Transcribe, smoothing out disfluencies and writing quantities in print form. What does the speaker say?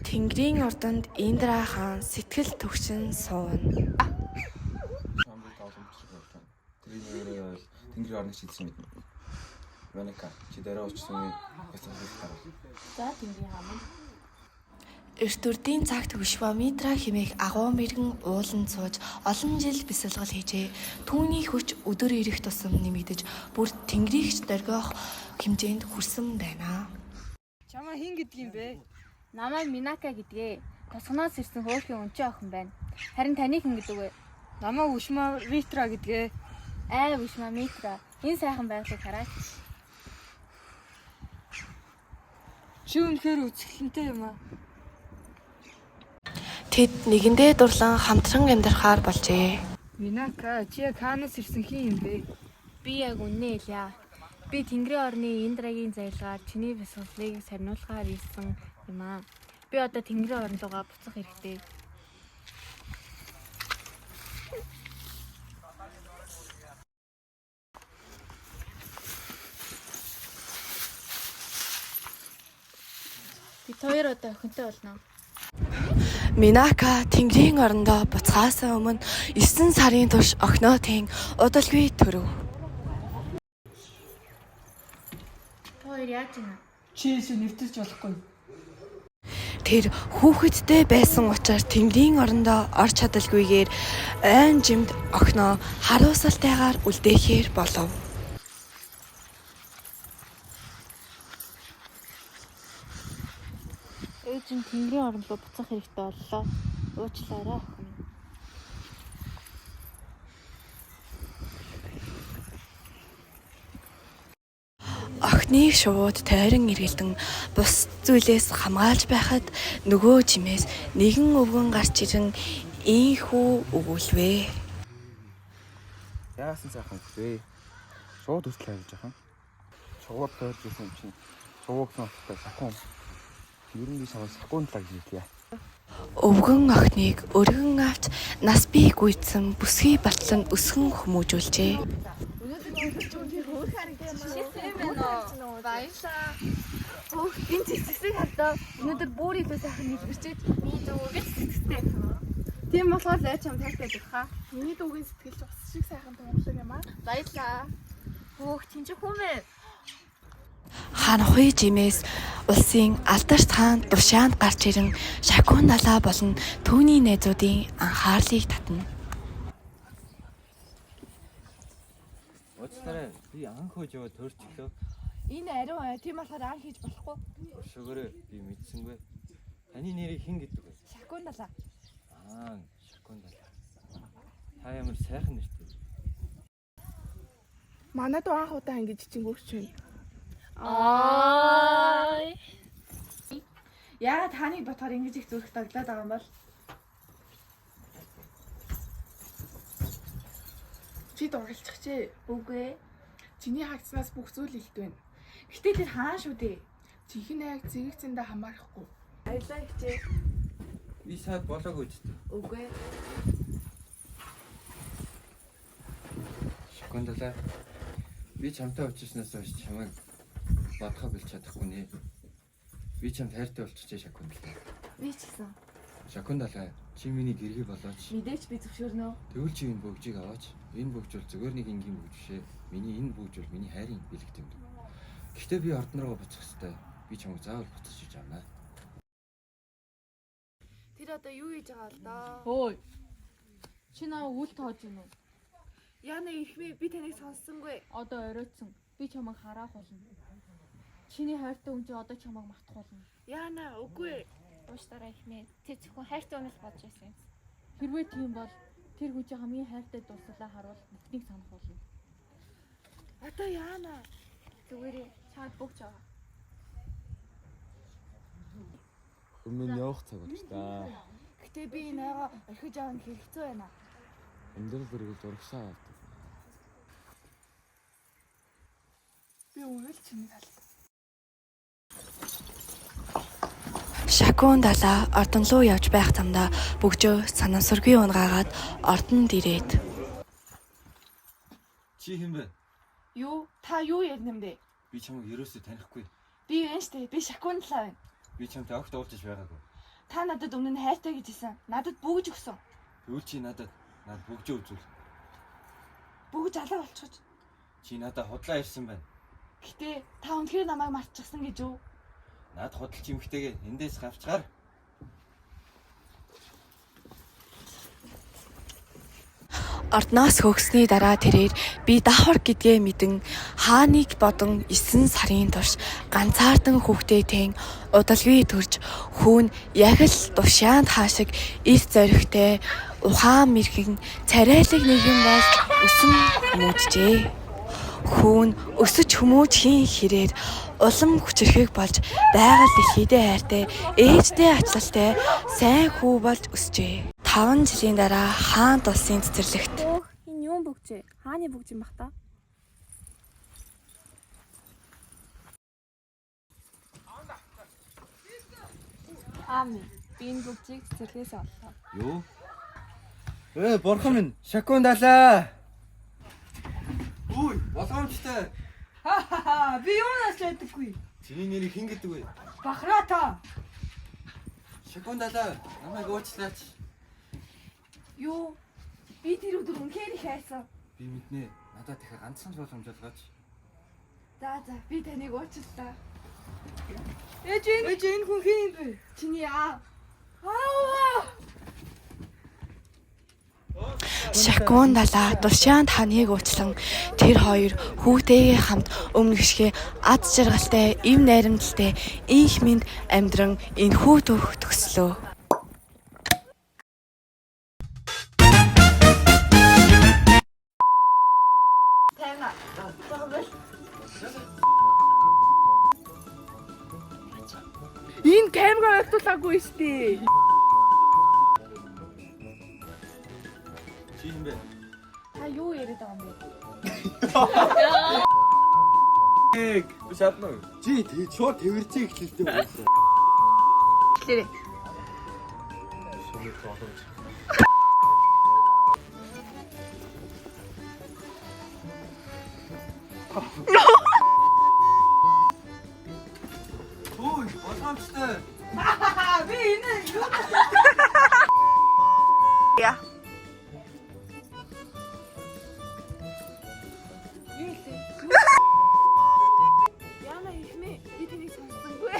Тэнгэрийн ордонд Индра хаан сэтгэл төгшин сууна. Тэнгэрийн орныг шийдсэн мэднэ. Ваника чи дараа очсон яцхан хэлэх. За тэнгэрийн хаан. Эртүрдийн цагт Вишвамитра хэмээх агуу мэргэн ууланд сууж олон жил бясалгал хийжээ. Түүний хүч өдөр ирэх тусам нэмэгдэж бүр тэнгэрийгч дөргиох хэмжээнд хүрсэн байна. Чамаа хин гэдэг юм бэ? Намайг Минака гэдгээ. Тосгоноос ирсэн хөөрхийн өнчөө охин байна. Харин таны хэн гэдэг вэ? Намаа Вишвамитра гэдгээ. Вишвамитра. Энэ сайхан байдлыг хараач. Чи үнэхээр үзэсгэлэнтэй юм аа. Тэд нэгэндээ дурлан хамтран амьдрахаар болжээ. Минака, чи хаанаас ирсэн хин юм бэ? Би яг үнэ хэлье. Би Тэнгэрийн орны Индрагийн зайлгаар чиний бясалгалыг сарниулахаар ирсэн юм аа. Би одоо Тэнгэрийн орн руугаа буцах хэрэгтэй. Бид хоёр одоо охинтой болно. Минака тэнгэрийн орондоо буцахаас өмнө 9 сарын турш охиноотын удалгүй төрөв. Хоёр яаж ийна? Чи нэвтэрч болохгүй. Тэр хүүхэдтэй байсан учраас тэнгэрийн орондоо орч чадалгүйгээр айн жимд охиноо харуулсалтайгаар үлдээхээр болов. Ээж нь Тэнгэрийн орн руу буцах хэрэгтэй боллоо. Уучлаарай охин минь. Охиныг шууд тойрон эргэлдэн бус зүйлээс хамгаалж байхад нөгөө чимээс нэгэн өвгөн гарч ирэн ийхүү өгүүлвэ. Яасан сайхан хөө. Шууд үстэл хайж яхан. Чугууд тойрч исэн юм чинь. Чугуугсан утгатай сахун. Ер нь би самаа сахун талаа гэж хэлье. Өвгөн охиныг өргөн авч нас бий гүйцэн бүсгий батлан өсгөн хүмүүжүүлжээ. Баярлаа. Өөх энэ цэцгсийг хардаа өнөөдөр бүр илүү сайхан хэлбэрчээд би зүгээс цэцгстэй. Тийм болохоор л чам тайлбар өгөх хаа. Миний дүүгийн сэтгэлж бас шиг сайхан тунгалаг юм аа. Баярлаа. Өөх чинь ч хүмээ. Ханхуй жимээс улсын алдарт хаан Душаанд гарч ирэн Шакун далаа болон түүний найзуудын анхаарлыг татна. Уучлаарай. Би анх хөөж яваа төрчлөө. Энэ ариун аа тийм болохоор ан хийж болохгүй. Өшөөгөөрэй. Би мэдсэнгүй. Таны нэрийг хэн гэдэг вэ? Шакун далаа. Шакун далаа. Та ямар сайхан нэртэй. Манайд анх удаа ингэж чингүүрч байна. Ай. Яагаад таныг ботхоор ингэж их зүрх таглаад байгаа юм бол? Чи дургалчих чи. Үгүй. Чиний хагцнаас бүх зүйл илт байна. Гэтэ тэр хаан шүү дээ. Чихэн яг зэрэгцэндээ хамаарахгүй. Аялаа хичээ. Би саад болоогүй ч дээ. Үгүй. Шакун далаа. Би чамтай уулзснаас хойш чамайг бодхоо билж чадахгүй нэ. Би чамд хайртай болчихжээ Шакун далаа. Би ч гэсэн. Шакун далаа. Чи миний гэргий болооч. Мэдээч би зөвшөөрнө. Тэгвэл чи энэ бөгжийг аваач. Энэ бөгж бол зөвхөн нэг энгийн бөгж бишээ. Миний энэ бөгж бол миний хайрын бэлэг юм. Гэхдээ би ордон руу буцах ёстой. Би чамайг заавал буцаж иж авнаа. Тэр одоо юу хийж байгаа л доо? Ой. Чи наа үл тоож юм уу? Яна ихмээ би таныг сонссонгүй. Одоо оройтсон. Би чамайг хараах болно. Чиний хайртай хүн чинь одоо чамайг мартах болно. Яна үгүй. Уучлаарай ихмээ. Тэ зөвхөн хайртай хүнээс бодож байсан юм. Хэрвээ тийм бол тэр хүн чинь хамгийн хайртай дурсалаа харуул бүхнийг санах болно. Одоо яана. Зүгээрээ чад бүгч байгаа. Өмнө явах цаг болж та. Гэтэ би энэ айгаа орхиж авах нь хэрэгцээ байна. Амьдрал бүрийг зурагсаа авдаг. Би үйл чиний талд. Шакун далаа ордон руу явж байх замдаа бөгжөө санамсаргүй унгаагаад ордонд ирээд Чи хэн бэ? Юу? Та юу ярина юм бэ? Би чамайг ерөөсөө танихгүй. Би энэ штэ. Би Шакун далаа байна. Би чамтай огт уулзаж байгаагүй. Та надад өмнө нь хайртай гэж хэлсэн. Надад бөгж өгсөн. Тэгвэл чи надад бүгжөө үзүүл. Бөгж алга болчихож. Чи надад худлаа ирсэн байна. Гэтэ та үнэхээр намайг мартчихсан гэж үү? Над худалч эмхтэйгээ эндээс гавчгаар. Ордноос хөгсний дараа тэрээр би давхар гэдгээ мэдэн хааныг бодон 9 сарын турш ганцаардан хүүхдээтэй удалгүй төрж хүүн яг л тушаанд хаашиг эрт зоригтой ухаан мэрхэн царайлаг нэгэн бол өсөн мөдөжээ. Хүүн өсөж хүмүүжхийн хэрээр улам хүчрэхэг болж байгаль дэлхийдээ хайртай ээжтэй ачлалтай сайн хүү болж өсжээ. 5 жилийн дараа хаант улсын цэцэрлэгт Өөх, энэ юун бөгжээ? Хааны бөгж юм бах та? Аами, би энэ бөгжийг цэцэрлэгээс оллоо. Юу? Бурхан минь, шакундалаа. Үгүй, болгоомжтой. Ха би юунаас л ядаггүй. Чиний нэрийг хэн гэдэг вэ? Бахраа та. Шакундалаа. Намайг уучлаач. Юу? Би тэр өдөр үнэхээр их хайсан. Би мэднэ. Надад дахиад ганцхан ч боломж олгооч. За би таныг уучлаа. Ээж энэ хүн хин бэ? Чиний аа. Шакундалаа Душаанд ханыг уучлан тэр хоёр хүүтэйгээ хамт өмнө гიშгэ ад жаргалтай, эв найрамдалтай инх мэнд амьдран энхүү төх төслөө. Энэ камера оруулаагүй штий. Чи юм бэ? Та юу яриад байгаа юм бэ? Би шатна уу? Чи шууд тэрвэрцээ эхлэлтэй байсан. Хэлээрэй. Үгүй, болгоомжтой. Би энэ юу? Яа. Яна ихнэ. Би тэнийг сонссонгүй.